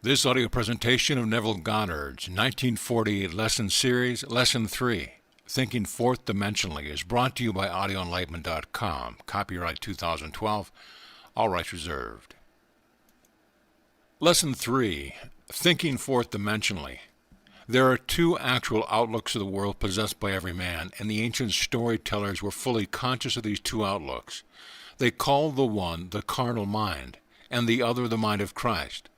This audio presentation of Neville Goddard's 1948 lesson series, Lesson 3, Thinking Fourth Dimensionally, is brought to you by audioenlightenment.com. Copyright 2012, all rights reserved. Lesson 3, Thinking Fourth Dimensionally. There are two actual outlooks of the world possessed by every man, and the ancient storytellers were fully conscious of these two outlooks. They called the one the carnal mind, and the other the mind of Christ.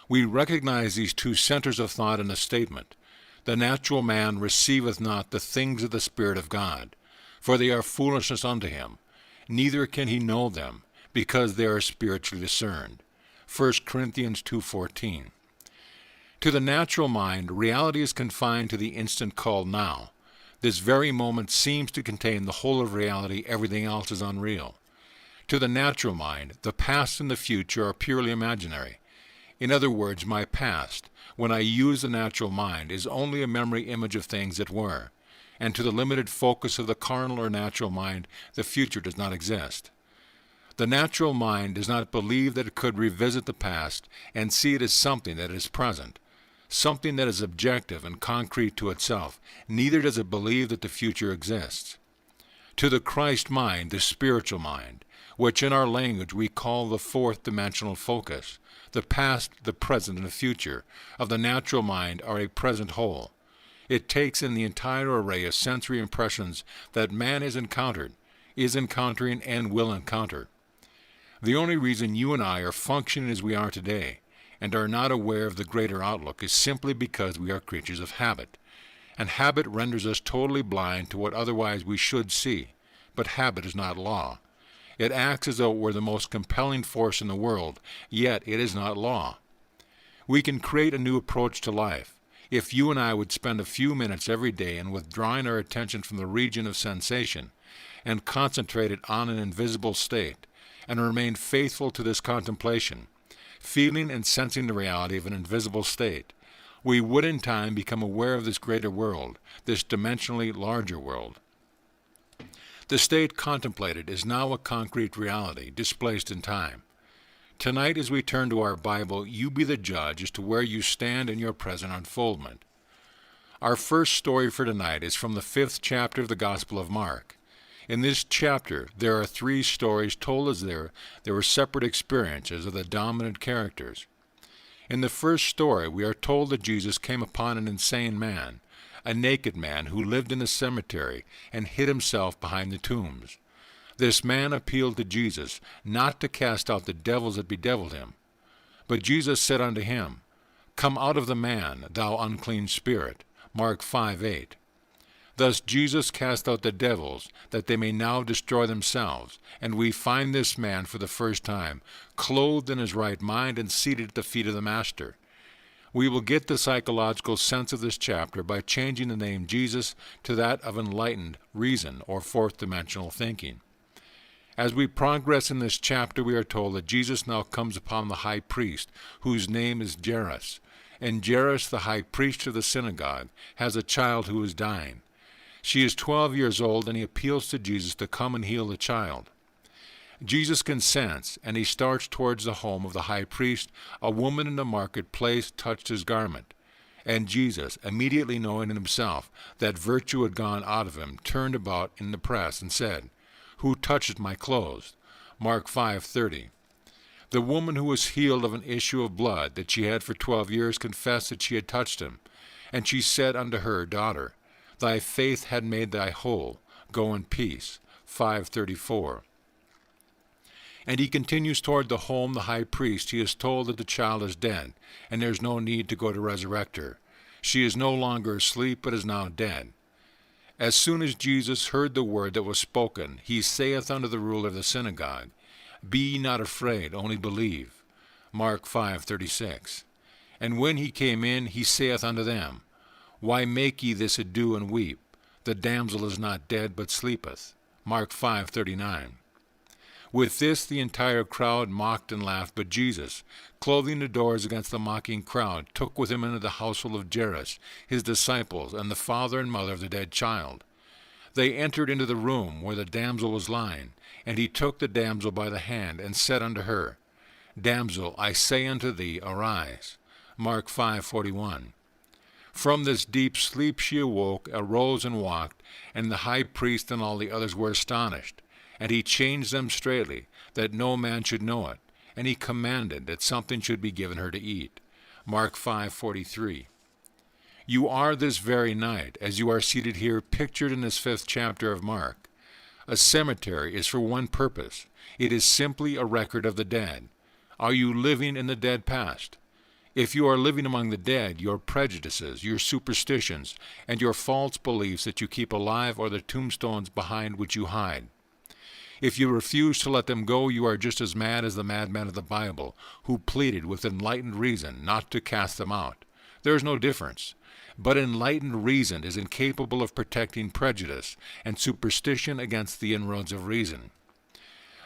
We recognize these two centers of thought in a statement. The natural man receiveth not the things of the Spirit of God, for they are foolishness unto him. Neither can he know them, because they are spiritually discerned. 1 Corinthians 2:14. To the natural mind, reality is confined to the instant called now. This very moment seems to contain the whole of reality. Everything else is unreal. To the natural mind, the past and the future are purely imaginary. In other words, my past, when I use the natural mind, is only a memory image of things that were, and to the limited focus of the carnal or natural mind, the future does not exist. The natural mind does not believe that it could revisit the past and see it as something that is present, something that is objective and concrete to itself. Neither does it believe that the future exists. To the Christ mind, the spiritual mind, which in our language we call the fourth dimensional focus, the past, the present, and the future of the natural mind are a present whole. It takes in the entire array of sensory impressions that man has encountered, is encountering, and will encounter. The only reason you and I are functioning as we are today and are not aware of the greater outlook is simply because we are creatures of habit, and habit renders us totally blind to what otherwise we should see. But habit is not law. It acts as though it were the most compelling force in the world, yet it is not law. We can create a new approach to life. If you and I would spend a few minutes every day in withdrawing our attention from the region of sensation and concentrate it on an invisible state, and remain faithful to this contemplation, feeling and sensing the reality of an invisible state, we would in time become aware of this greater world, this dimensionally larger world. The state contemplated is now a concrete reality, displaced in time. Tonight, as we turn to our Bible, you be the judge as to where you stand in your present unfoldment. Our first story for tonight is from the 5th chapter of the Gospel of Mark. In this chapter, there are 3 stories told as there were separate experiences of the dominant characters. In the first story, we are told that Jesus came upon an insane man, a naked man who lived in a cemetery and hid himself behind the tombs. This man appealed to Jesus not to cast out the devils that bedeviled him. But Jesus said unto him, Come out of the man, thou unclean spirit. Mark 5:8. Thus Jesus cast out the devils, that they may now destroy themselves, and we find this man for the first time, clothed in his right mind and seated at the feet of the Master. We will get the psychological sense of this chapter by changing the name Jesus to that of enlightened reason or fourth dimensional thinking. As we progress in this chapter, we are told that Jesus now comes upon the high priest, whose name is Jairus. And Jairus, the high priest of the synagogue, has a child who is dying. She is 12 years old, and he appeals to Jesus to come and heal the child. Jesus consents, and he starts towards the home of the high priest. A woman in the marketplace touched his garment. And Jesus, immediately knowing in himself that virtue had gone out of him, turned about in the press and said, Who touched my clothes? Mark 5:30. The woman who was healed of an issue of blood that she had for 12 years confessed that she had touched him. And she said unto her, Daughter, thy faith had made thy whole. Go in peace. 5:34. And he continues toward the home the high priest. He is told that the child is dead, and there is no need to go to resurrect her. She is no longer asleep, but is now dead. As soon as Jesus heard the word that was spoken, he saith unto the ruler of the synagogue, Be ye not afraid, only believe. Mark 5:36. And when he came in, he saith unto them, Why make ye this ado and weep? The damsel is not dead, but sleepeth. Mark 5:39. With this the entire crowd mocked and laughed, but Jesus, closing the doors against the mocking crowd, took with him into the household of Jairus his disciples and the father and mother of the dead child. They entered into the room where the damsel was lying, and he took the damsel by the hand and said unto her, Damsel, I say unto thee, arise. Mark 5:41. From this deep sleep she awoke, arose and walked, and the high priest and all the others were astonished. And he changed them straightly, that no man should know it. And he commanded that something should be given her to eat. Mark 5:43. You are this very night, as you are seated here, pictured in this 5th chapter of Mark. A cemetery is for one purpose. It is simply a record of the dead. Are you living in the dead past? If you are living among the dead, your prejudices, your superstitions, and your false beliefs that you keep alive are the tombstones behind which you hide. If you refuse to let them go, you are just as mad as the madman of the Bible, who pleaded with enlightened reason not to cast them out. There is no difference. But enlightened reason is incapable of protecting prejudice and superstition against the inroads of reason.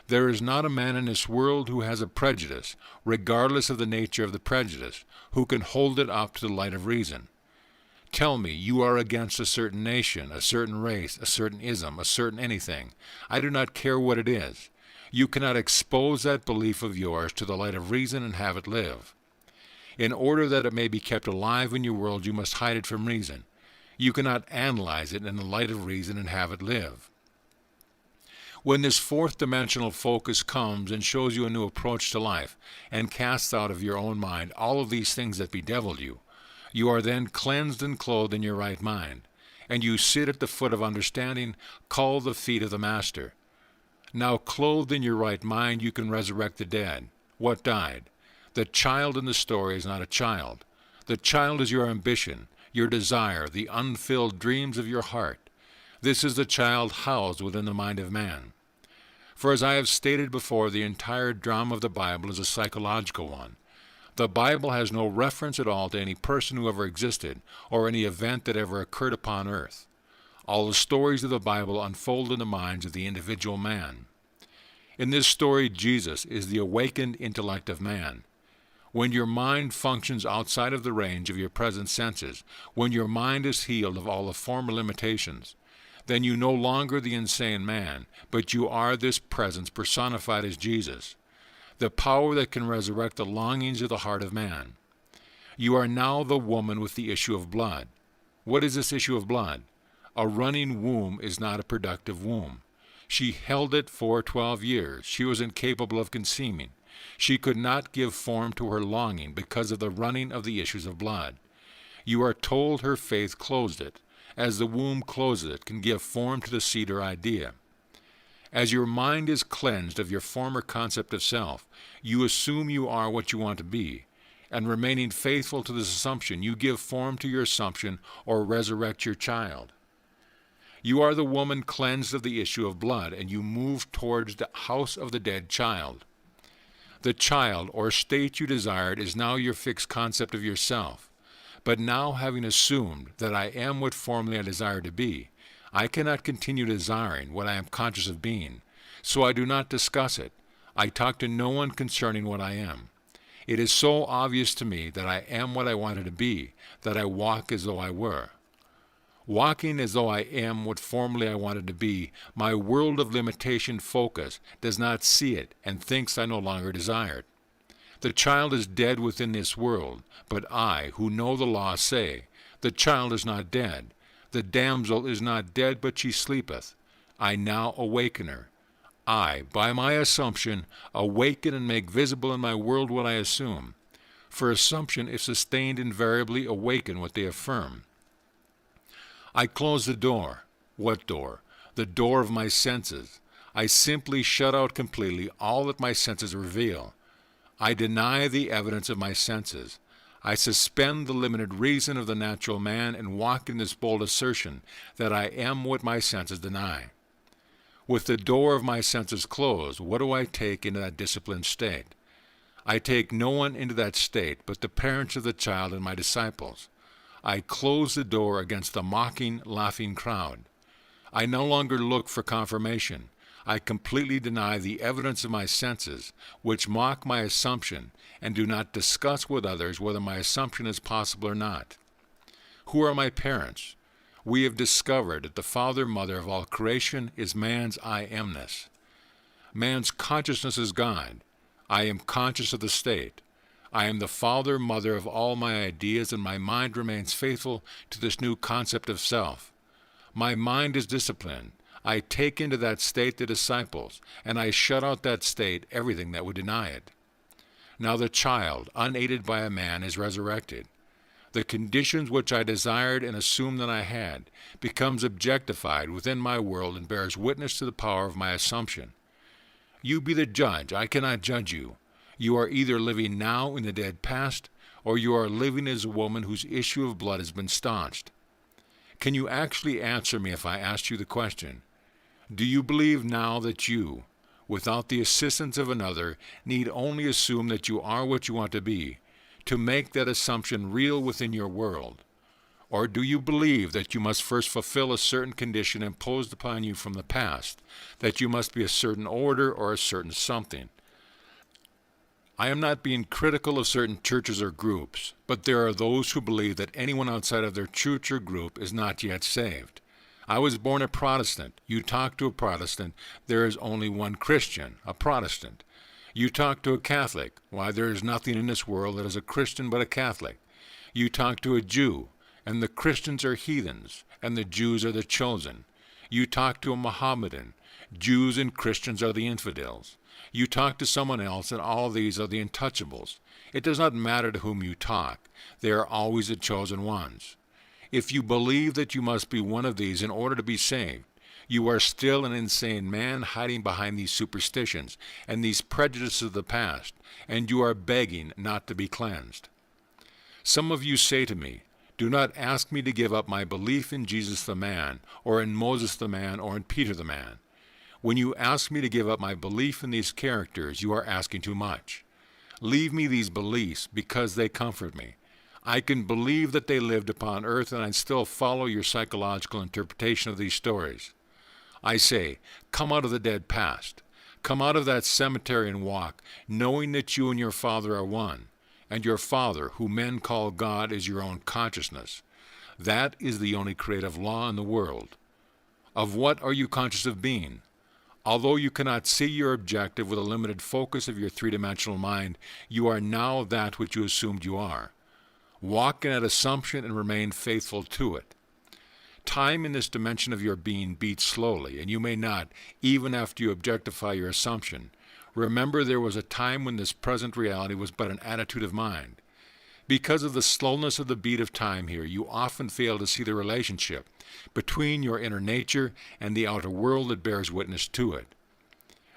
There is not a man in this world who has a prejudice, regardless of the nature of the prejudice, who can hold it up to the light of reason. Tell me you are against a certain nation, a certain race, a certain ism, a certain anything. I do not care what it is. You cannot expose that belief of yours to the light of reason and have it live. In order that it may be kept alive in your world, you must hide it from reason. You cannot analyze it in the light of reason and have it live. When this 4th dimensional focus comes and shows you a new approach to life and casts out of your own mind all of these things that bedeviled you, you are then cleansed and clothed in your right mind, and you sit at the foot of understanding, called the feet of the Master. Now clothed in your right mind, you can resurrect the dead. What died? The child in the story is not a child. The child is your ambition, your desire, the unfilled dreams of your heart. This is the child housed within the mind of man. For as I have stated before, the entire drama of the Bible is a psychological one. The Bible has no reference at all to any person who ever existed or any event that ever occurred upon earth. All the stories of the Bible unfold in the minds of the individual man. In this story, Jesus is the awakened intellect of man. When your mind functions outside of the range of your present senses, when your mind is healed of all the former limitations, then you no longer the insane man, but you are this presence personified as Jesus, the power that can resurrect the longings of the heart of man. You are now the woman with the issue of blood. What is this issue of blood? A running womb is not a productive womb. She held it for 12 years. She was incapable of conceiving. She could not give form to her longing because of the running of the issues of blood. You are told her faith closed it, as the womb closes it can give form to the seed or idea. As your mind is cleansed of your former concept of self, you assume you are what you want to be, and remaining faithful to this assumption, you give form to your assumption or resurrect your child. You are the woman cleansed of the issue of blood, and you move towards the house of the dead child. The child or state you desired is now your fixed concept of yourself. But now, having assumed that I am what formerly I desired to be, I cannot continue desiring what I am conscious of being, so I do not discuss it. I talk to no one concerning what I am. It is so obvious to me that I am what I wanted to be, that I walk as though I were. Walking as though I am what formerly I wanted to be, my world of limitation focus does not see it and thinks I no longer desire it. The child is dead within this world, but I, who know the law, say, the child is not dead. The damsel is not dead, but she sleepeth. I now awaken her. I, by my assumption, awaken and make visible in my world what I assume. For assumption, if sustained, invariably awaken what they affirm. I close the door. What door? The door of my senses. I simply shut out completely all that my senses reveal. I deny the evidence of my senses. I suspend the limited reason of the natural man and walk in this bold assertion that I am what my senses deny. With the door of my senses closed, what do I take into that disciplined state? I take no one into that state but the parents of the child and my disciples. I close the door against the mocking, laughing crowd. I no longer look for confirmation. I completely deny the evidence of my senses, which mock my assumption, and do not discuss with others whether my assumption is possible or not. Who are my parents? We have discovered that the father and mother of all creation is man's I amness. Man's consciousness is God. I am conscious of the state. I am the father, mother of all my ideas, and my mind remains faithful to this new concept of self. My mind is disciplined. I take into that state the disciples, and I shut out that state everything that would deny it. Now the child, unaided by a man, is resurrected. The conditions which I desired and assumed that I had becomes objectified within my world and bears witness to the power of my assumption. You be the judge. I cannot judge you. You are either living now in the dead past, or you are living as a woman whose issue of blood has been staunched. Can you actually answer me if I asked you the question? Do you believe now that you, without the assistance of another, need only assume that you are what you want to be, to make that assumption real within your world? Or do you believe that you must first fulfill a certain condition imposed upon you from the past, that you must be a certain order or a certain something? I am not being critical of certain churches or groups, but there are those who believe that anyone outside of their church or group is not yet saved. I was born a Protestant. You talk to a Protestant, there is only one Christian, a Protestant. You talk to a Catholic, why, there is nothing in this world that is a Christian but a Catholic. You talk to a Jew, and the Christians are heathens, and the Jews are the chosen. You talk to a Mohammedan, Jews and Christians are the infidels. You talk to someone else, and all these are the untouchables. It does not matter to whom you talk. They are always the chosen ones. If you believe that you must be one of these in order to be saved, you are still an insane man hiding behind these superstitions and these prejudices of the past, and you are begging not to be cleansed. Some of you say to me, do not ask me to give up my belief in Jesus the man, or in Moses the man, or in Peter the man. When you ask me to give up my belief in these characters, you are asking too much. Leave me these beliefs because they comfort me. I can believe that they lived upon earth, and I still follow your psychological interpretation of these stories. I say, come out of the dead past. Come out of that cemetery and walk, knowing that you and your Father are one, and your Father, who men call God, is your own consciousness. That is the only creative law in the world. Of what are you conscious of being? Although you cannot see your objective with a limited focus of your three-dimensional mind, you are now that which you assumed you are. Walk in that assumption and remain faithful to it. Time in this dimension of your being beats slowly, and you may not, even after you objectify your assumption. Remember, there was a time when this present reality was but an attitude of mind. Because of the slowness of the beat of time here, you often fail to see the relationship between your inner nature and the outer world that bears witness to it.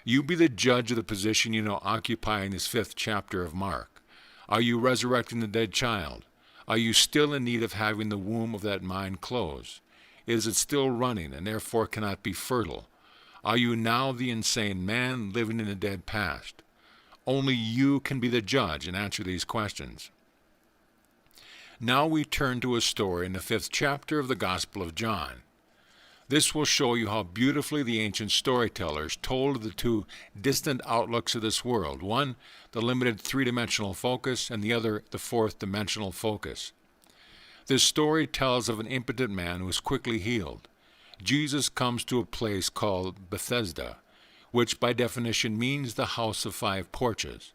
You be the judge of the position you now occupy in this 5th chapter of Mark. Are you resurrecting the dead child? Are you still in need of having the womb of that mind close? Is it still running and therefore cannot be fertile? Are you now the insane man living in the dead past? Only you can be the judge and answer these questions. Now we turn to a story in the 5th chapter of the Gospel of John. This will show you how beautifully the ancient storytellers told of the two distant outlooks of this world, one the limited three-dimensional focus, and the other the fourth-dimensional focus. This story tells of an impotent man who is quickly healed. Jesus comes to a place called Bethesda, which by definition means the house of 5 porches.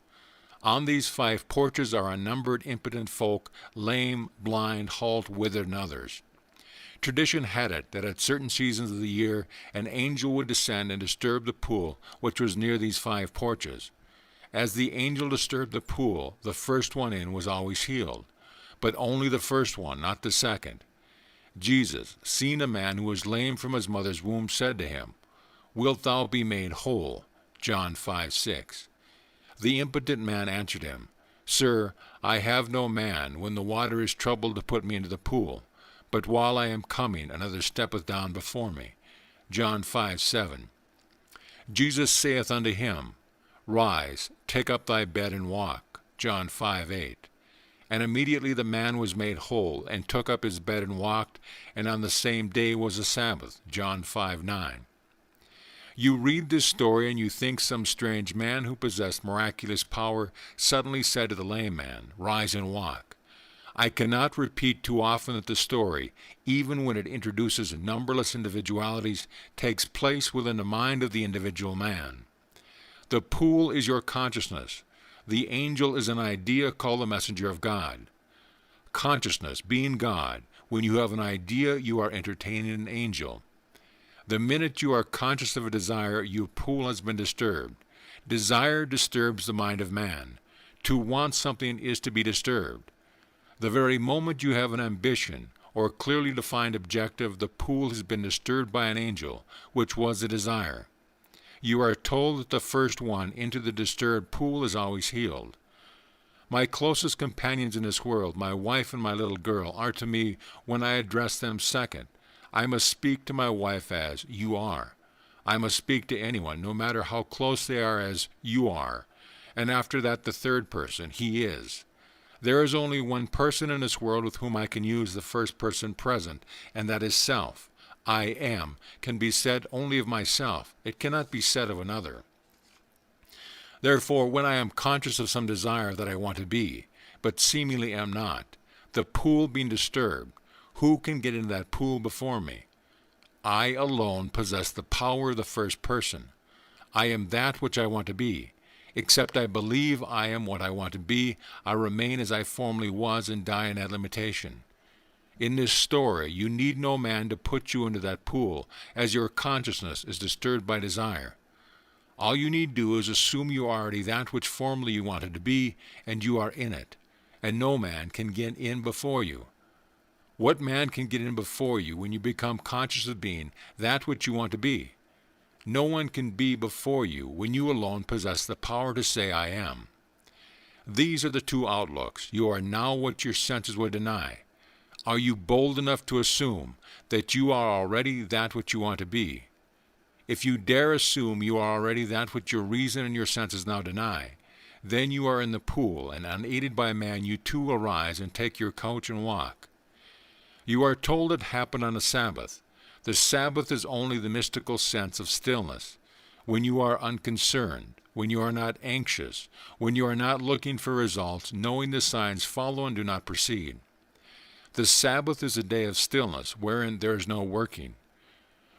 On these 5 porches are unnumbered impotent folk, lame, blind, halt, withered, and others. Tradition had it that at certain seasons of the year an angel would descend and disturb the pool which was near these 5 porches. As the angel disturbed the pool, the first one in was always healed, but only the first one, not the second. Jesus, seeing a man who was lame from his mother's womb, said to him, "Wilt thou be made whole?" John 5:6. The impotent man answered him, "Sir, I have no man, when the water is troubled, to put me into the pool. But while I am coming, another steppeth down before me." John 5:7. Jesus saith unto him, "Rise, take up thy bed and walk." John 5:8. And immediately the man was made whole, and took up his bed and walked, and on the same day was the Sabbath. John 5:9. You read this story and you think some strange man who possessed miraculous power suddenly said to the lame man, "Rise and walk." I cannot repeat too often that the story, even when it introduces numberless individualities, takes place within the mind of the individual man. The pool is your consciousness. The angel is an idea called the messenger of God. Consciousness, being God, when you have an idea, you are entertaining an angel. The minute you are conscious of a desire, your pool has been disturbed. Desire disturbs the mind of man. To want something is to be disturbed. The very moment you have an ambition, or a clearly defined objective, the pool has been disturbed by an angel, which was the desire. You are told that the first one into the disturbed pool is always healed. My closest companions in this world, my wife and my little girl, are to me, when I address them second, I must speak to my wife as you are. I must speak to anyone, no matter how close they are, as you are. And after that, the third person, he is. There is only one person in this world with whom I can use the first person present, and that is self. I am can be said only of myself. It cannot be said of another. Therefore, when I am conscious of some desire that I want to be, but seemingly am not, the pool being disturbed, who can get into that pool before me? I alone possess the power of the first person. I am that which I want to be. Except I believe I am what I want to be, I remain as I formerly was and die in that limitation. In this story, you need no man to put you into that pool, as your consciousness is disturbed by desire. All you need do is assume you are already that which formerly you wanted to be, and you are in it, and no man can get in before you. What man can get in before you when you become conscious of being that which you want to be? No one can be before you when you alone possess the power to say, I am. These are the two outlooks. You are now what your senses would deny. Are you bold enough to assume that you are already that which you want to be? If you dare assume you are already that which your reason and your senses now deny, then you are in the pool, and unaided by man you too will rise and take your couch and walk. You are told it happened on a Sabbath. The Sabbath is only the mystical sense of stillness, when you are unconcerned, when you are not anxious, when you are not looking for results, knowing the signs follow and do not proceed. The Sabbath is a day of stillness, wherein there is no working.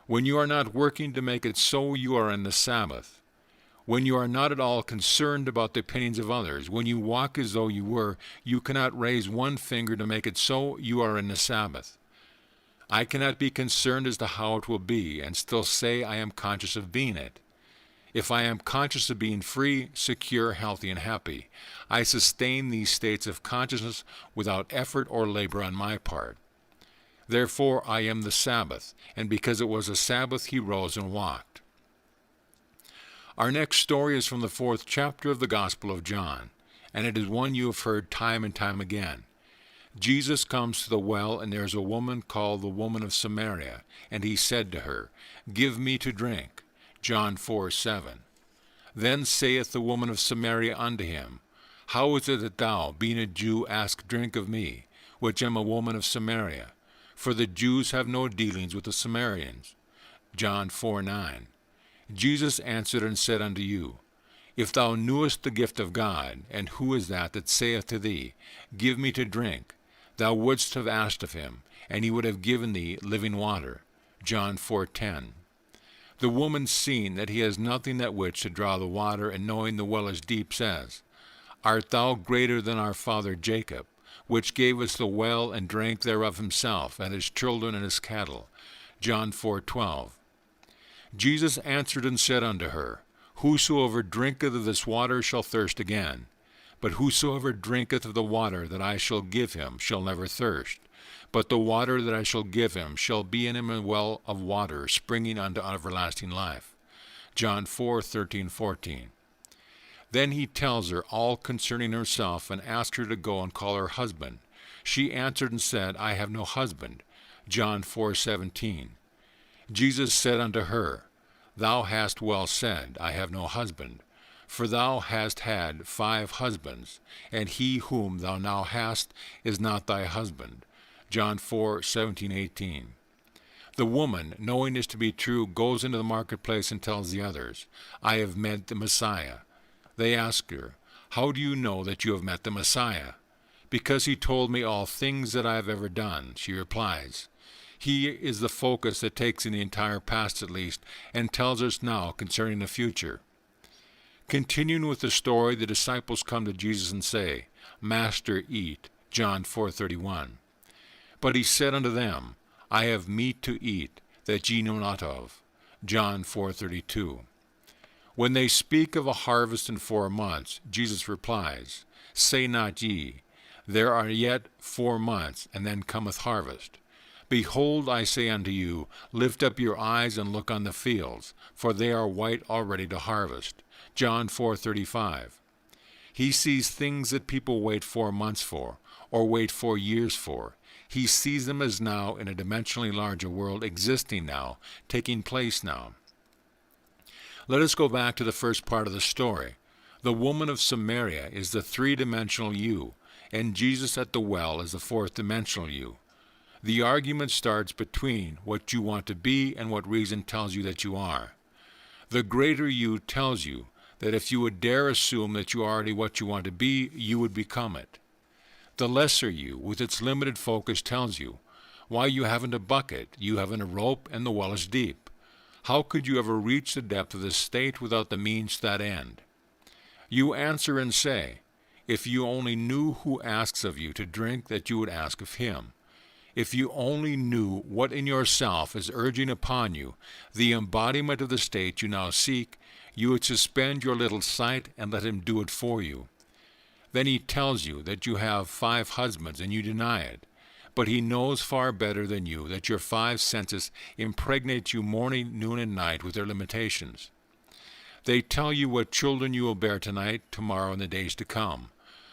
When you are not working to make it so, you are in the Sabbath. When you are not at all concerned about the opinions of others, when you walk as though you were, you cannot raise one finger to make it so, you are in the Sabbath. I cannot be concerned as to how it will be, and still say I am conscious of being it. If I am conscious of being free, secure, healthy, and happy, I sustain these states of consciousness without effort or labor on my part. Therefore I am the Sabbath, and because it was a Sabbath he rose and walked. Our next story is from the 4th chapter of the Gospel of John, and it is one you have heard time and time again. Jesus comes to the well, and there is a woman called the woman of Samaria, and he said to her, Give me to drink. John 4:7. Then saith the woman of Samaria unto him, How is it that thou, being a Jew, ask drink of me, which am a woman of Samaria? For the Jews have no dealings with the Samaritans. John 4:9. Jesus answered and said unto you, If thou knewest the gift of God, and who is that saith to thee, Give me to drink, thou wouldst have asked of him, and he would have given thee living water. John 4:10. The woman, seeing that he has nothing that which to draw the water, and knowing the well is deep, says, Art thou greater than our father Jacob, which gave us the well, and drank thereof himself, and his children, and his cattle? John 4:12. Jesus answered and said unto her, Whosoever drinketh of this water shall thirst again. But whosoever drinketh of the water that I shall give him shall never thirst. But the water that I shall give him shall be in him a well of water, springing unto everlasting life. John 4:13-14. Then he tells her all concerning herself, and asks her to go and call her husband. She answered and said, I have no husband. John 4:17. Jesus said unto her, Thou hast well said, I have no husband. For thou hast had 5 husbands, and he whom thou now hast is not thy husband. John 4:17-18. The woman, knowing this to be true, goes into the marketplace and tells the others, I have met the Messiah. They ask her, How do you know that you have met the Messiah? Because he told me all things that I have ever done, she replies. He is the focus that takes in the entire past at least, and tells us now concerning the future. Continuing with the story, the disciples come to Jesus and say, Master, eat. John 4:31. But he said unto them, I have meat to eat, that ye know not of. John 4:32. When they speak of a harvest in 4 months, Jesus replies, Say not ye, There are yet 4 months, and then cometh harvest. Behold, I say unto you, lift up your eyes and look on the fields, for they are white already to harvest. John 4:35. He sees things that people wait 4 months for, or wait 4 years for. He sees them as now in a dimensionally larger world, existing now, taking place now. Let us go back to the first part of the story. The woman of Samaria is the 3-dimensional you, and Jesus at the well is the 4th-dimensional you. The argument starts between what you want to be and what reason tells you that you are. The greater you tells you that if you would dare assume that you are already what you want to be, you would become it. The lesser you, with its limited focus, tells you, why, you haven't a bucket, you haven't a rope, and the well is deep. How could you ever reach the depth of this state without the means to that end? You answer and say, if you only knew who asks of you to drink, that you would ask of him. If you only knew what in yourself is urging upon you the embodiment of the state you now seek, you would suspend your little sight and let him do it for you. Then he tells you that you have 5 husbands, and you deny it. But he knows far better than you that your 5 senses impregnate you morning, noon, and night with their limitations. They tell you what children you will bear tonight, tomorrow, and the days to come.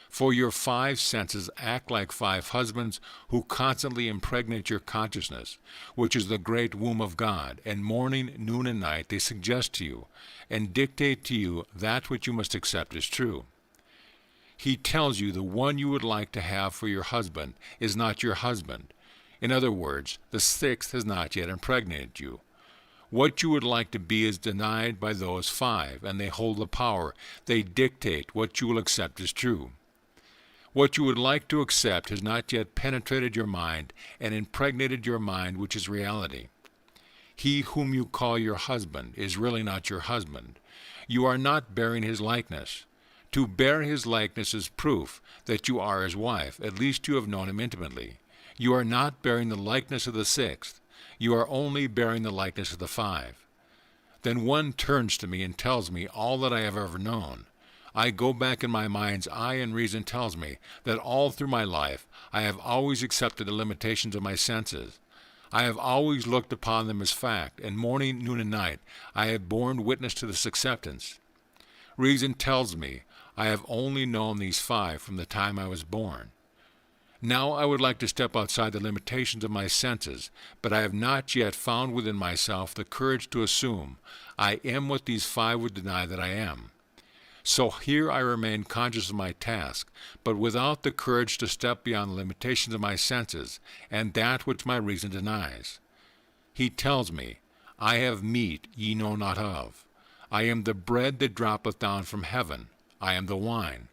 For your 5 senses act like 5 husbands who constantly impregnate your consciousness, which is the great womb of God, and morning, noon, and night they suggest to you, and dictate to you that which you must accept as true. He tells you the one you would like to have for your husband is not your husband. In other words, the 6th has not yet impregnated you. What you would like to be is denied by those 5, and they hold the power. They dictate what you will accept as true. What you would like to accept has not yet penetrated your mind and impregnated your mind, which is reality. He whom you call your husband is really not your husband. You are not bearing his likeness. To bear his likeness is proof that you are his wife. At least you have known him intimately. You are not bearing the likeness of the 6th. You are only bearing the likeness of the 5. Then one turns to me and tells me all that I have ever known. I go back in my mind's eye, and reason tells me that all through my life I have always accepted the limitations of my senses. I have always looked upon them as fact, and morning, noon, and night I have borne witness to this acceptance. Reason tells me I have only known these 5 from the time I was born. Now I would like to step outside the limitations of my senses, but I have not yet found within myself the courage to assume I am what these 5 would deny that I am. So here I remain conscious of my task, but without the courage to step beyond the limitations of my senses and that which my reason denies. He tells me, I have meat ye know not of. I am the bread that droppeth down from heaven. I am the wine.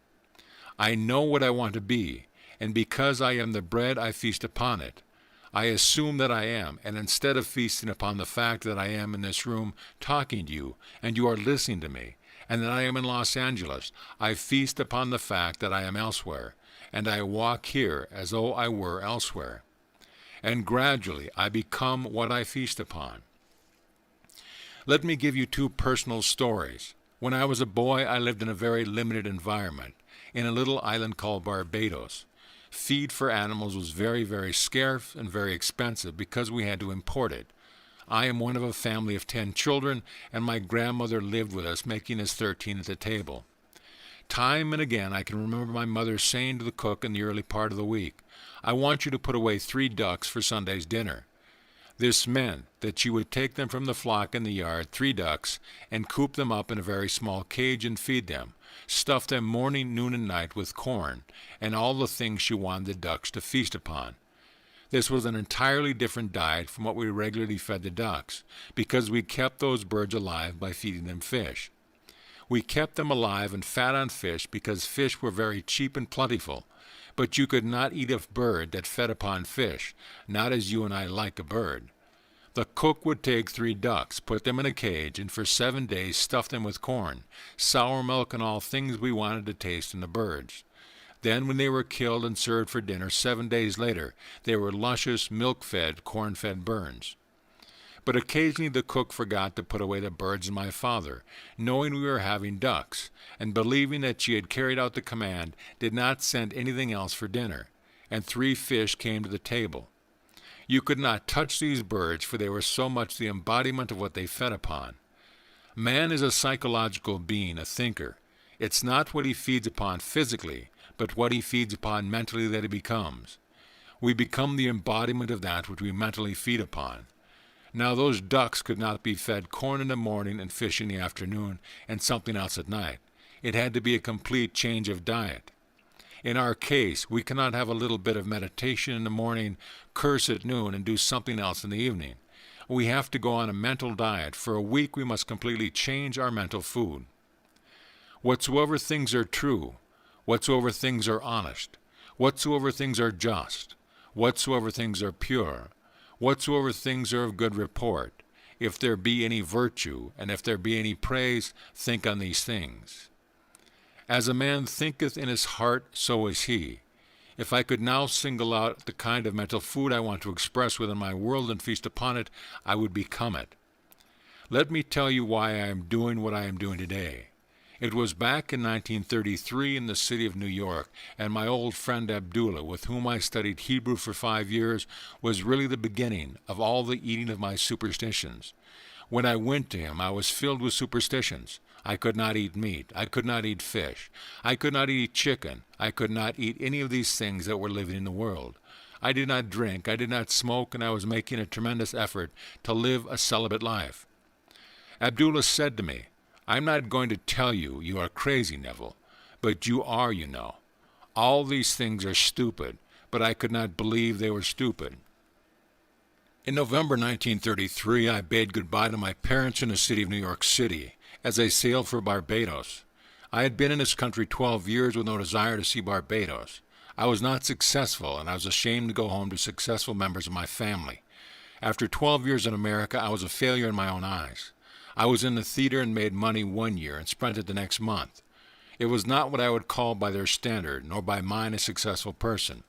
I know what I want to be, and because I am the bread, I feast upon it. I assume that I am, and instead of feasting upon the fact that I am in this room talking to you, and you are listening to me, and that I am in Los Angeles, I feast upon the fact that I am elsewhere, and I walk here as though I were elsewhere. And gradually I become what I feast upon. Let me give you 2 personal stories. When I was a boy, I lived in a very limited environment, in a little island called Barbados. Feed for animals was very, very scarce and very expensive because we had to import it. I am one of a family of 10 children, and my grandmother lived with us, making us 13 at the table. Time and again I can remember my mother saying to the cook in the early part of the week, I want you to put away 3 ducks for Sunday's dinner. This meant that she would take them from the flock in the yard, 3 ducks, and coop them up in a very small cage and feed them, stuff them morning, noon, and night with corn, and all the things she wanted the ducks to feast upon. This was an entirely different diet from what we regularly fed the ducks, because we kept those birds alive by feeding them fish. We kept them alive and fat on fish because fish were very cheap and plentiful, but you could not eat a bird that fed upon fish, not as you and I like a bird. The cook would take 3 ducks, put them in a cage, and for 7 days stuff them with corn, sour milk, and all things we wanted to taste in the birds. Then when they were killed and served for dinner 7 days later, they were luscious, milk-fed, corn-fed birds. But occasionally the cook forgot to put away the birds, and my father, knowing we were having ducks, and believing that she had carried out the command, did not send anything else for dinner, and 3 fish came to the table. You could not touch these birds, for they were so much the embodiment of what they fed upon. Man is a psychological being, a thinker. It's not what he feeds upon physically, but what he feeds upon mentally that he becomes. We become the embodiment of that which we mentally feed upon. Now those ducks could not be fed corn in the morning and fish in the afternoon and something else at night. It had to be a complete change of diet. In our case, we cannot have a little bit of meditation in the morning, curse at noon, and do something else in the evening. We have to go on a mental diet. For a week we must completely change our mental food. Whatsoever things are true, whatsoever things are honest, whatsoever things are just, whatsoever things are pure, whatsoever things are of good report, if there be any virtue, and if there be any praise, think on these things. As a man thinketh in his heart, so is he. If I could now single out the kind of mental food I want to express within my world and feast upon it, I would become it. Let me tell you why I am doing what I am doing today. It was back in 1933 in the city of New York, and my old friend Abdullah, with whom I studied Hebrew for 5 years, was really the beginning of all the eating of my superstitions. When I went to him, I was filled with superstitions. I could not eat meat. I could not eat fish. I could not eat chicken. I could not eat any of these things that were living in the world. I did not drink. I did not smoke, and I was making a tremendous effort to live a celibate life. Abdullah said to me, "I'm not going to tell you you are crazy, Neville, but you are, you know. All these things are stupid," but I could not believe they were stupid. In November 1933, I bade goodbye to my parents in the city of New York City as I sailed for Barbados. I had been in this country 12 years with no desire to see Barbados. I was not successful, and I was ashamed to go home to successful members of my family. After 12 years in America, I was a failure in my own eyes. I was in the theater and made money 1 year and spent it the next month. It was not what I would call by their standard, nor by mine a successful person.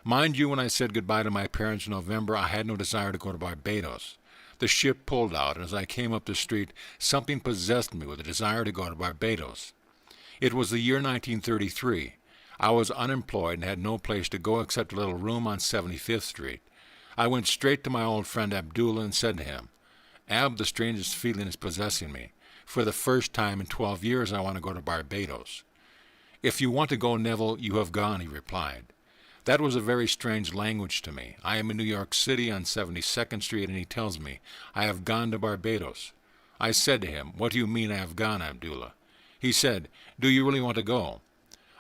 Mind you, when I said goodbye to my parents in November, I had no desire to go to Barbados. The ship pulled out, and as I came up the street, something possessed me with a desire to go to Barbados. It was the year 1933. I was unemployed and had no place to go except a little room on 75th Street. I went straight to my old friend Abdullah and said to him, "Ab, the strangest feeling is possessing me. For the first time in 12 years, I want to go to Barbados." "If you want to go, Neville, you have gone," he replied. That was a very strange language to me. I am in New York City on 72nd Street, and he tells me, "I have gone to Barbados." I said to him, "What do you mean I have gone, Abdullah?" He said, "Do you really want to go?"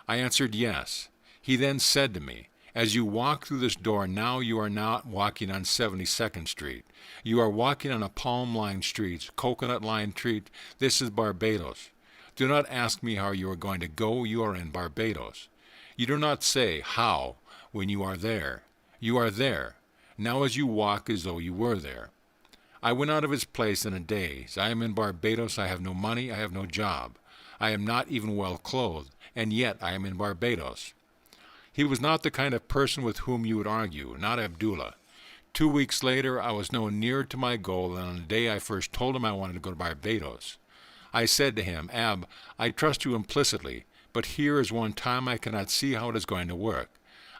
I answered yes. He then said to me, "As you walk through this door now, you are not walking on 72nd Street. You are walking on a palm-lined street, coconut-lined street. This is Barbados. Do not ask me how you are going to go. You are in Barbados. You do not say, 'How?' when you are there. You are there. Now as you walk as though you were there." I went out of his place in a daze. I am in Barbados. I have no money. I have no job. I am not even well clothed, and yet I am in Barbados. He was not the kind of person with whom you would argue, not Abdullah. 2 weeks later, I was no nearer to my goal than on the day I first told him I wanted to go to Barbados. I said to him, "Ab, I trust you implicitly, but here is one time I cannot see how it is going to work.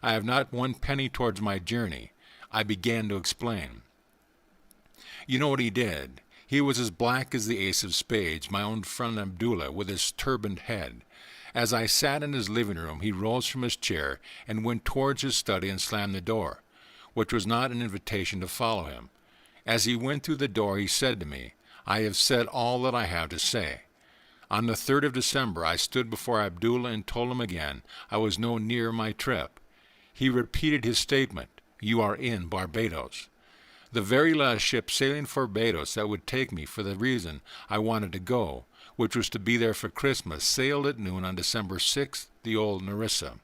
I have not 1 penny towards my journey." I began to explain. You know what he did? He was as black as the ace of spades, my own friend Abdullah, with his turbaned head. As I sat in his living room, he rose from his chair and went towards his study and slammed the door, which was not an invitation to follow him. As he went through the door, he said to me, "I have said all that I have to say." On the 3rd of December, I stood before Abdullah and told him again I was no nearer my trip. He repeated his statement, "You are in Barbados." The very last ship sailing for Barbados that would take me for the reason I wanted to go, which was to be there for Christmas, sailed at noon on December 6th, the old Narissa.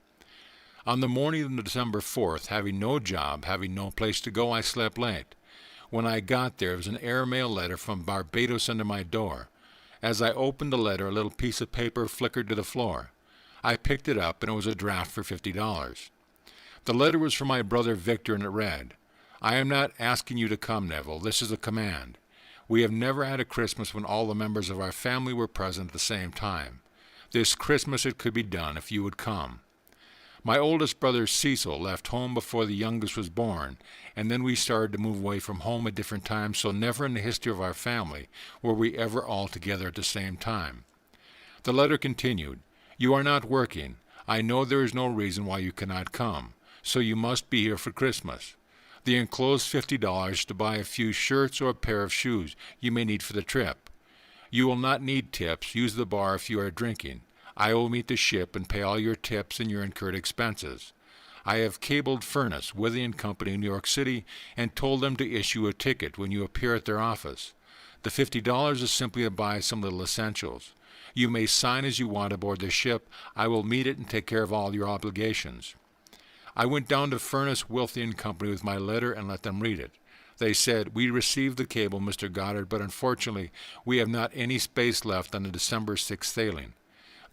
On the morning of December 4th, having no job, having no place to go, I slept late. When I got there was an airmail letter from Barbados under my door. As I opened the letter, a little piece of paper flickered to the floor. I picked it up, and it was a draft for $50. The letter was from my brother Victor, and it read, "I am not asking you to come, Neville. This is a command. We have never had a Christmas when all the members of our family were present at the same time. This Christmas it could be done if you would come. My oldest brother Cecil left home before the youngest was born, and then we started to move away from home at different times, so never in the history of our family were we ever all together at the same time." The letter continued, "You are not working. I know there is no reason why you cannot come, so you must be here for Christmas. The enclosed $50 to buy a few shirts or a pair of shoes you may need for the trip. You will not need tips. Use the bar if you are drinking. I will meet the ship and pay all your tips and your incurred expenses. I have cabled Furnace, Withy & Company in New York City, and told them to issue a ticket when you appear at their office. The $50 is simply to buy some little essentials. You may sign as you want aboard the ship. I will meet it and take care of all your obligations." I went down to Furnace, Withy & Company with my letter and let them read it. They said, "We received the cable, Mr. Goddard, but unfortunately we have not any space left on the December 6th sailing.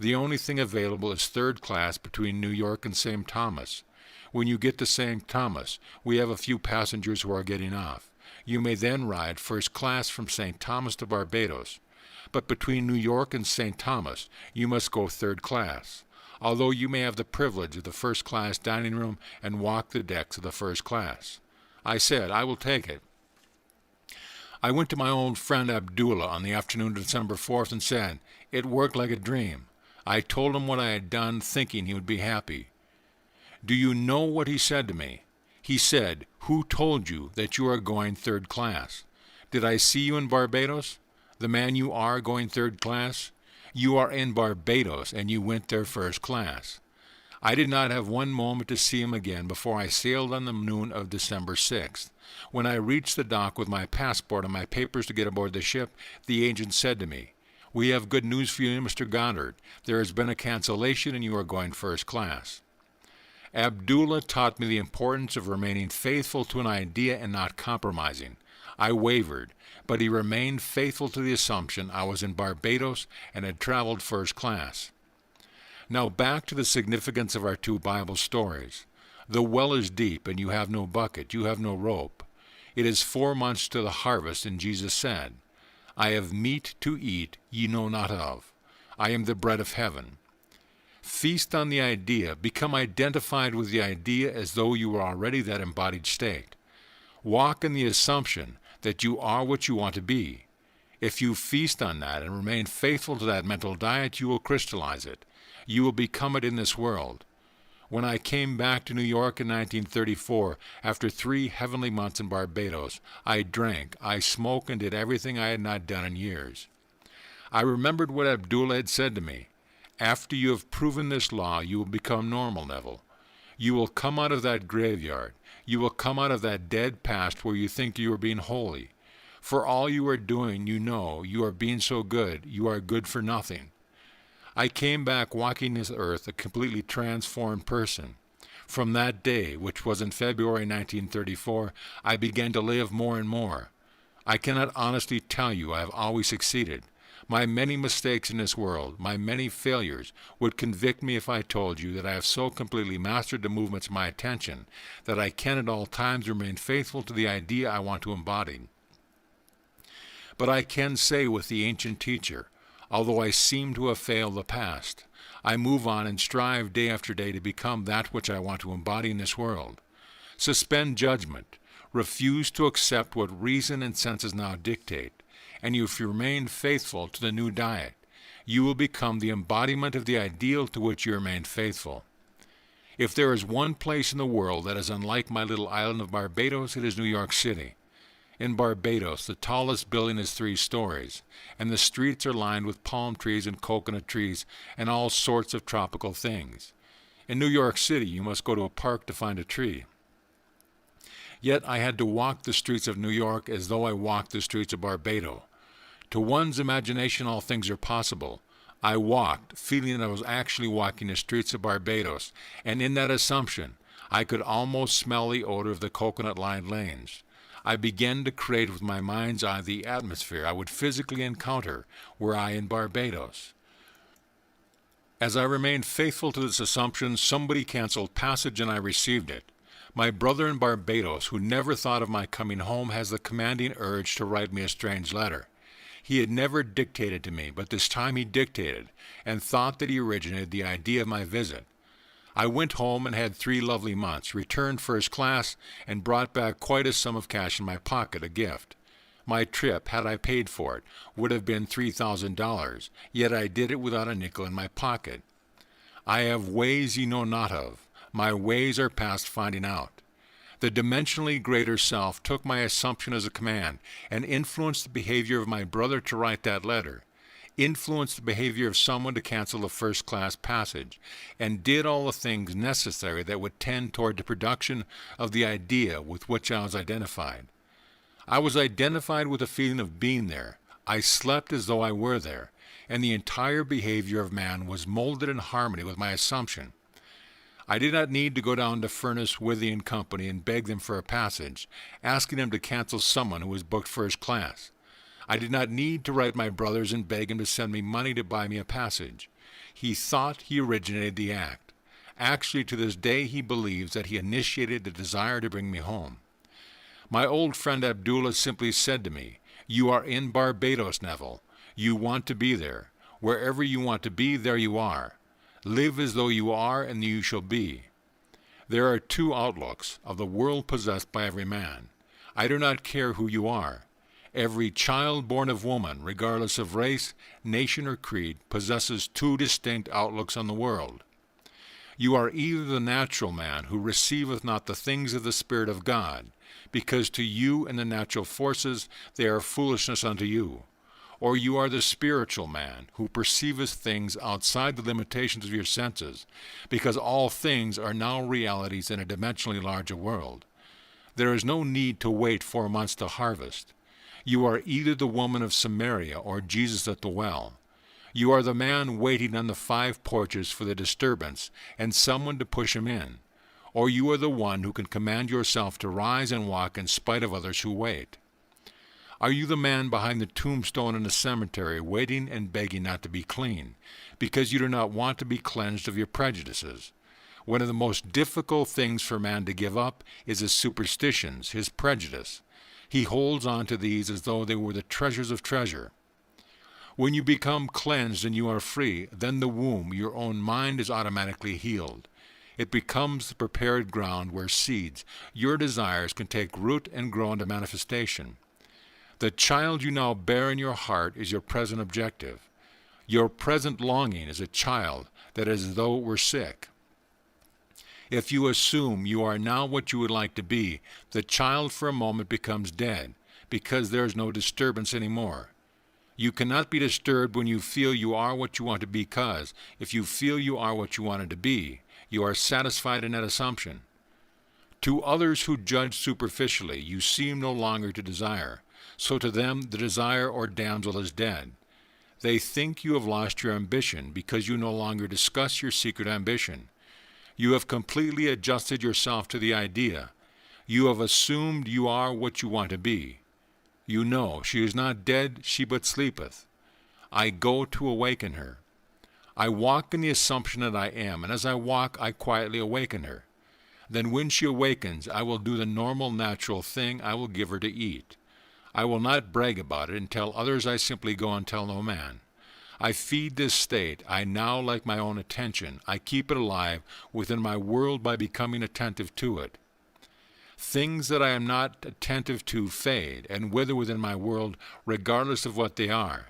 The only thing available is third class between New York and St. Thomas. When you get to St. Thomas, we have a few passengers who are getting off. You may then ride first class from St. Thomas to Barbados. But between New York and St. Thomas, you must go third class, although you may have the privilege of the first-class dining room and walk the decks of the first class." I said, "I will take it." I went to my old friend Abdullah on the afternoon of December 4th and said, "It worked like a dream." I told him what I had done, thinking he would be happy. Do you know what he said to me? He said, "Who told you that you are going third class? Did I see you in Barbados? The man you are going third class? You are in Barbados, and you went there first class." I did not have one moment to see him again before I sailed on the noon of December 6th. When I reached the dock with my passport and my papers to get aboard the ship, the agent said to me, "We have good news for you, Mr. Goddard. There has been a cancellation and you are going first class." Abdullah taught me the importance of remaining faithful to an idea and not compromising. I wavered, but he remained faithful to the assumption I was in Barbados and had traveled first class. Now back to the significance of our two Bible stories. The well is deep, and you have no bucket, you have no rope. It is 4 months to the harvest, and Jesus said, "I have meat to eat ye know not of. I am the bread of heaven." Feast on the idea. Become identified with the idea as though you were already that embodied state. Walk in the assumption that you are what you want to be. If you feast on that and remain faithful to that mental diet, you will crystallize it. You will become it in this world. When I came back to New York in 1934, after 3 heavenly months in Barbados, I drank, I smoked, and did everything I had not done in years. I remembered what Abdullah had said to me. After you have proven this law, you will become normal, Neville. You will come out of that graveyard. You will come out of that dead past where you think you are being holy. For all you are doing, you know, you are being so good, you are good for nothing. I came back walking this earth a completely transformed person. From that day, which was in February 1934, I began to live more and more. I cannot honestly tell you I have always succeeded. My many mistakes in this world, my many failures, would convict me if I told you that I have so completely mastered the movements of my attention that I can at all times remain faithful to the idea I want to embody. But I can say with the ancient teacher, although I seem to have failed the past, I move on and strive day after day to become that which I want to embody in this world. Suspend judgment. Refuse to accept what reason and senses now dictate. And if you remain faithful to the new diet, you will become the embodiment of the ideal to which you remain faithful. If there is one place in the world that is unlike my little island of Barbados, it is New York City. In Barbados, the tallest building is 3 stories, and the streets are lined with palm trees and coconut trees and all sorts of tropical things. In New York City, you must go to a park to find a tree. Yet I had to walk the streets of New York as though I walked the streets of Barbados. To one's imagination, all things are possible. I walked, feeling that I was actually walking the streets of Barbados, and in that assumption, I could almost smell the odor of the coconut-lined lanes. I began to create with my mind's eye the atmosphere I would physically encounter were I in Barbados. As I remained faithful to this assumption, somebody canceled passage and I received it. My brother in Barbados, who never thought of my coming home, has the commanding urge to write me a strange letter. He had never dictated to me, but this time he dictated, and thought that he originated the idea of my visit. I went home and had 3 lovely months, returned first class, and brought back quite a sum of cash in my pocket, a gift. My trip, had I paid for it, would have been $3,000, yet I did it without a nickel in my pocket. I have ways ye know not of. My ways are past finding out. The dimensionally greater self took my assumption as a command and influenced the behavior of my brother to write that letter, influenced the behavior of someone to cancel a first-class passage, and did all the things necessary that would tend toward the production of the idea with which I was identified. I was identified with the feeling of being there. I slept as though I were there, and the entire behavior of man was molded in harmony with my assumption. I did not need to go down to Furness, Withy and Company and beg them for a passage, asking them to cancel someone who was booked first class. I did not need to write my brothers and beg him to send me money to buy me a passage. He thought he originated the act. Actually, to this day, he believes that he initiated the desire to bring me home. My old friend Abdullah simply said to me, "You are in Barbados, Neville. You want to be there. Wherever you want to be, there you are. Live as though you are, and you shall be." There are 2 outlooks of the world possessed by every man. I do not care who you are. Every child born of woman, regardless of race, nation, or creed, possesses 2 distinct outlooks on the world. You are either the natural man who receiveth not the things of the Spirit of God, because to you and the natural forces they are foolishness unto you, or you are the spiritual man who perceiveth things outside the limitations of your senses, because all things are now realities in a dimensionally larger world. There is no need to wait 4 months to harvest. You are either the woman of Samaria or Jesus at the well. You are the man waiting on the 5 porches for the disturbance and someone to push him in, or you are the one who can command yourself to rise and walk in spite of others who wait. Are you the man behind the tombstone in the cemetery, waiting and begging not to be clean, because you do not want to be cleansed of your prejudices? One of the most difficult things for man to give up is his superstitions, his prejudice. He holds on to these as though they were the treasures of treasure. When you become cleansed and you are free, then the womb, your own mind, is automatically healed. It becomes the prepared ground where seeds, your desires, can take root and grow into manifestation. The child you now bear in your heart is your present objective. Your present longing is a child that is as though it were sick. If you assume you are now what you would like to be, the child for a moment becomes dead, because there is no disturbance anymore. You cannot be disturbed when you feel you are what you want to be, because if you feel you are what you wanted to be, you are satisfied in that assumption. To others who judge superficially, you seem no longer to desire. So to them the desire or damsel is dead. They think you have lost your ambition because you no longer discuss your secret ambition. You have completely adjusted yourself to the idea. You have assumed you are what you want to be. You know, she is not dead, she but sleepeth. I go to awaken her. I walk in the assumption that I am, and as I walk, I quietly awaken her. Then when she awakens, I will do the normal, natural thing. I will give her to eat. I will not brag about it and tell others. I simply go and tell no man. I feed this state. I now like my own attention. I keep it alive within my world by becoming attentive to it. Things that I am not attentive to fade and wither within my world, regardless of what they are.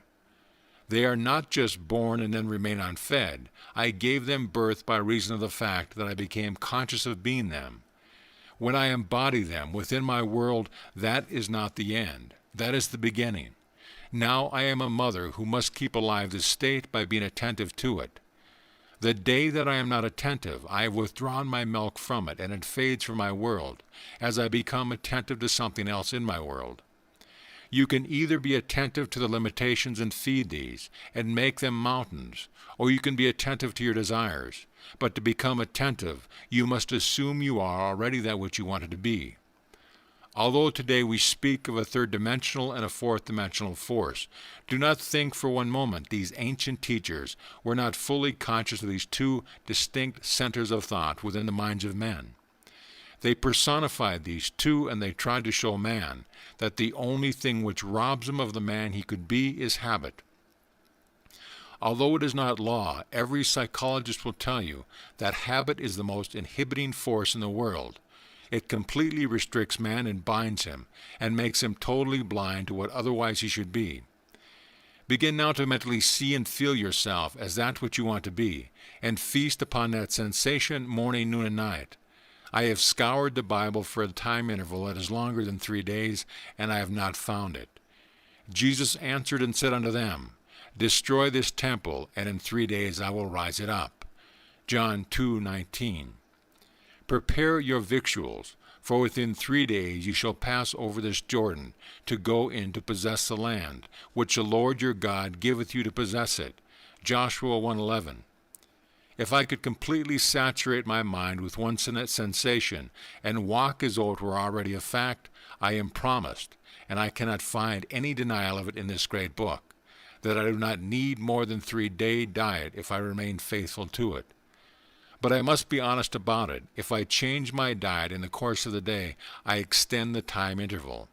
They are not just born and then remain unfed. I gave them birth by reason of the fact that I became conscious of being them. When I embody them within my world, that is not the end. That is the beginning. Now I am a mother who must keep alive this state by being attentive to it. The day that I am not attentive, I have withdrawn my milk from it, and it fades from my world, as I become attentive to something else in my world. You can either be attentive to the limitations and feed these, and make them mountains, or you can be attentive to your desires. But to become attentive, you must assume you are already that which you wanted to be. Although today we speak of a third-dimensional and a fourth-dimensional force, do not think for one moment these ancient teachers were not fully conscious of these two distinct centers of thought within the minds of men. They personified these two, and they tried to show man that the only thing which robs him of the man he could be is habit. Although it is not law, every psychologist will tell you that habit is the most inhibiting force in the world. It completely restricts man and binds him, and makes him totally blind to what otherwise he should be. Begin now to mentally see and feel yourself as that which you want to be, and feast upon that sensation morning, noon, and night. I have scoured the Bible for a time interval that is longer than 3 days, and I have not found it. Jesus answered and said unto them, Destroy this temple, and in 3 days I will rise it up. John 2:19. Prepare your victuals, for within 3 days you shall pass over this Jordan, to go in to possess the land, which the Lord your God giveth you to possess it. Joshua 1:11. If I could completely saturate my mind with one sensation, and walk as though it were already a fact, I am promised, and I cannot find any denial of it in this great book, that I do not need more than 3-day diet if I remain faithful to it. But I must be honest about it. If I change my diet in the course of the day, I extend the time interval.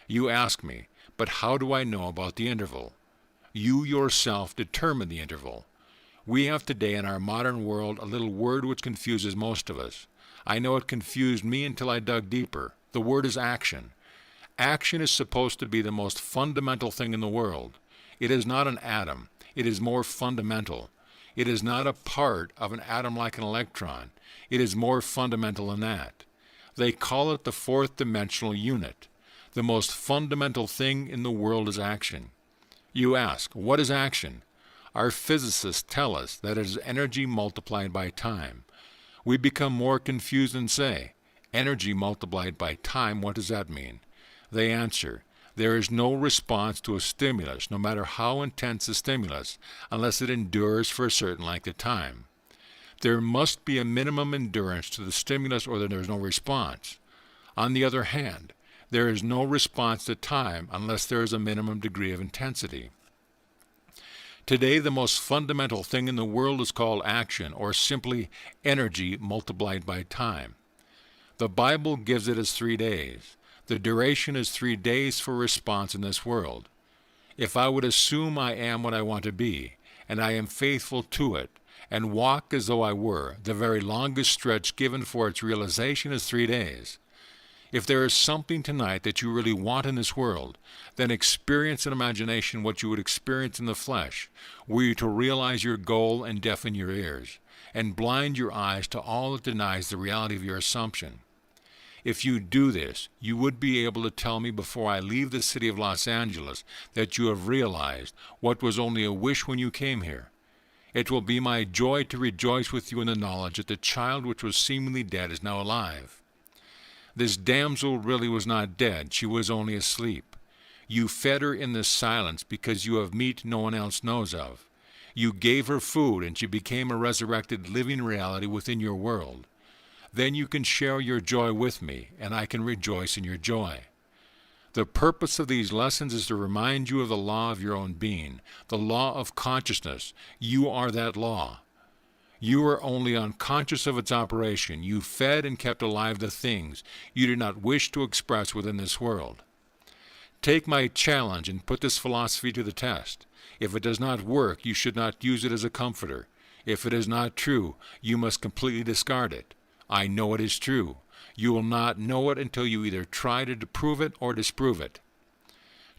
You ask me, but how do I know about the interval? You yourself determine the interval. We have today in our modern world a little word which confuses most of us. I know it confused me until I dug deeper. The word is action. Action is supposed to be the most fundamental thing in the world. It is not an atom. It is more fundamental. It is not a part of an atom like an electron. It is more fundamental than that. They call it the fourth dimensional unit. The most fundamental thing in the world is action. You ask, what is action? Our physicists tell us that it is energy multiplied by time. We become more confused and say, energy multiplied by time, what does that mean? They answer, there is no response to a stimulus, no matter how intense the stimulus, unless it endures for a certain length of time. There must be a minimum endurance to the stimulus or there is no response. On the other hand, there is no response to time unless there is a minimum degree of intensity. Today, the most fundamental thing in the world is called action, or simply energy multiplied by time. The Bible gives it as 3 days. The duration is 3 days for response in this world. If I would assume I am what I want to be, and I am faithful to it, and walk as though I were, the very longest stretch given for its realization is 3 days. If there is something tonight that you really want in this world, then experience in imagination what you would experience in the flesh, were you to realize your goal and deafen your ears, and blind your eyes to all that denies the reality of your assumption. If you do this, you would be able to tell me before I leave the city of Los Angeles that you have realized what was only a wish when you came here. It will be my joy to rejoice with you in the knowledge that the child which was seemingly dead is now alive. This damsel really was not dead, she was only asleep. You fed her in this silence because you have meat no one else knows of. You gave her food and she became a resurrected living reality within your world. Then you can share your joy with me, and I can rejoice in your joy. The purpose of these lessons is to remind you of the law of your own being, the law of consciousness. You are that law. You are only unconscious of its operation. You fed and kept alive the things you did not wish to express within this world. Take my challenge and put this philosophy to the test. If it does not work, you should not use it as a comforter. If it is not true, you must completely discard it. I know it is true. You will not know it until you either try to prove it or disprove it.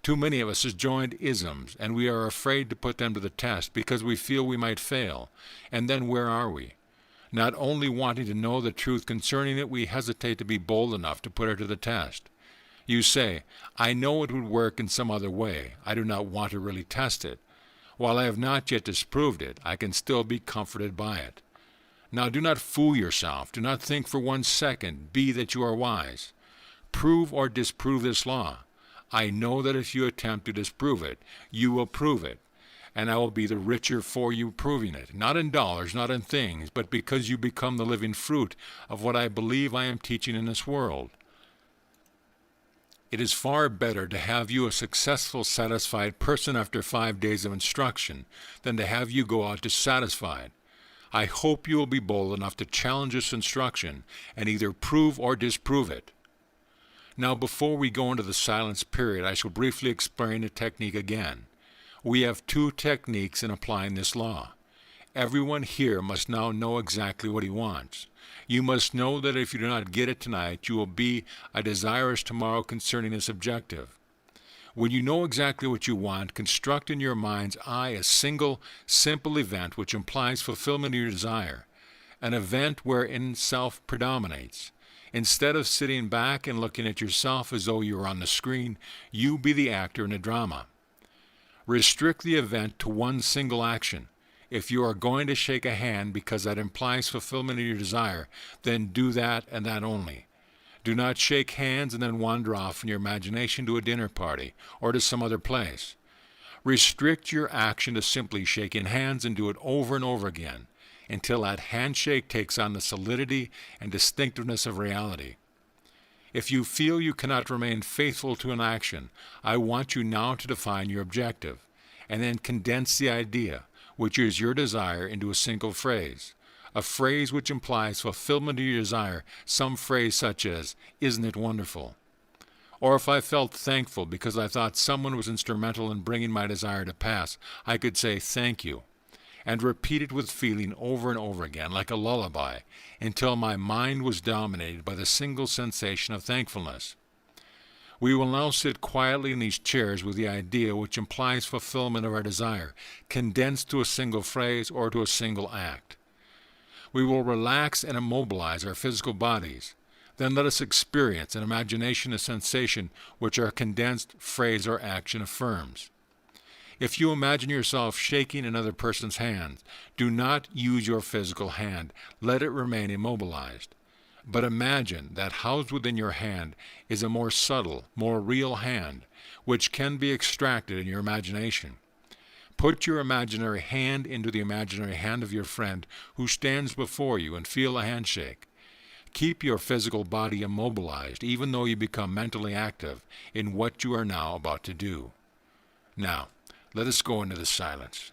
Too many of us have joined isms, and we are afraid to put them to the test because we feel we might fail. And then where are we? Not only wanting to know the truth concerning it, we hesitate to be bold enough to put it to the test. You say, I know it would work in some other way. I do not want to really test it. While I have not yet disproved it, I can still be comforted by it. Now do not fool yourself. Do not think for 1 second, be that you are wise. Prove or disprove this law. I know that if you attempt to disprove it, you will prove it, and I will be the richer for you proving it, not in dollars, not in things, but because you become the living fruit of what I believe I am teaching in this world. It is far better to have you a successful, satisfied person after 5 days of instruction than to have you go out dissatisfied. I hope you will be bold enough to challenge this instruction and either prove or disprove it. Now, before we go into the silence period, I shall briefly explain the technique again. We have 2 techniques in applying this law. Everyone here must now know exactly what he wants. You must know that if you do not get it tonight, you will be desirous tomorrow concerning this objective. When you know exactly what you want, construct in your mind's eye a single, simple event which implies fulfillment of your desire, an event wherein self predominates. Instead of sitting back and looking at yourself as though you were on the screen, you be the actor in a drama. Restrict the event to one single action. If you are going to shake a hand because that implies fulfillment of your desire, then do that and that only. Do not shake hands and then wander off in your imagination to a dinner party or to some other place. Restrict your action to simply shaking hands and do it over and over again until that handshake takes on the solidity and distinctiveness of reality. If you feel you cannot remain faithful to an action, I want you now to define your objective and then condense the idea, which is your desire, into a single phrase. A phrase which implies fulfillment of your desire, some phrase such as, "Isn't it wonderful?" Or if I felt thankful because I thought someone was instrumental in bringing my desire to pass, I could say, "Thank you," and repeat it with feeling over and over again, like a lullaby, until my mind was dominated by the single sensation of thankfulness. We will now sit quietly in these chairs with the idea which implies fulfillment of our desire, condensed to a single phrase or to a single act. We will relax and immobilize our physical bodies. Then let us experience in imagination a sensation which our condensed phrase or action affirms. If you imagine yourself shaking another person's hand, do not use your physical hand. Let it remain immobilized. But imagine that housed within your hand is a more subtle, more real hand, which can be extracted in your imagination. Put your imaginary hand into the imaginary hand of your friend who stands before you and feel a handshake. Keep your physical body immobilized, even though you become mentally active in what you are now about to do. Now, let us go into the silence.